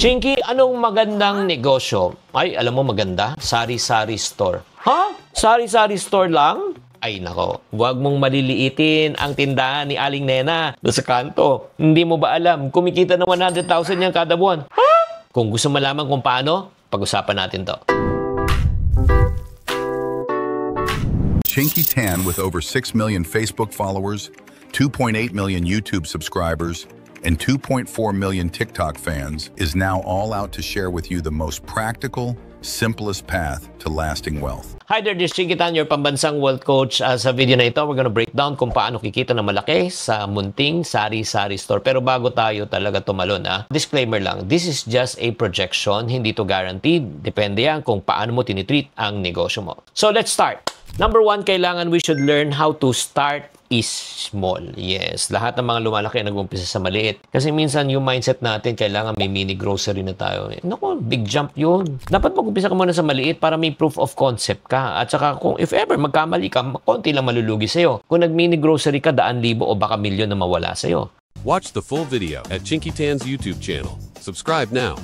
Chinky, anong magandang negosyo? Ay, alam mo maganda? Sari-sari store. Ha? Sari-sari store lang? Ay nako, huwag mong maliliitin ang tindahan ni Aling Nena doon sa kanto. Hindi mo ba alam, kumikita ng 100,000 yan kada buwan. Ha? Kung gusto malaman kung paano, pag-usapan natin to. Chinky Tan, with over 6 million Facebook followers, 2.8 million YouTube subscribers, and 2.4 million TikTok fans, is now all out to share with you the most practical, simplest path to lasting wealth. Hi there, this is Chinky Tan, your pambansang wealth coach. Sa video na ito, we're gonna break down kung paano kikita ng malaki sa munting sari-sari store. Pero bago tayo talaga tumalon, disclaimer lang, this is just a projection, hindi to guaranteed. Depende yan kung paano mo tinitreat ang negosyo mo. So let's start. Number 1, kailangan we should learn how to start is small. Yes, lahat ng mga lumalaki nag-umpisa sa maliit. Kasi minsan yung mindset natin, kailangan may mini grocery na tayo. Naku, big jump yun. Dapat mag-umpisa ka muna sa maliit para may proof of concept ka. At saka kung if ever magkamali ka, konti lang malulugi sa'yo. Kung nag-mini grocery ka, 100,000 o baka milyon na mawala sa'yo. Watch the full video at Chinky Tan's YouTube channel. Subscribe now.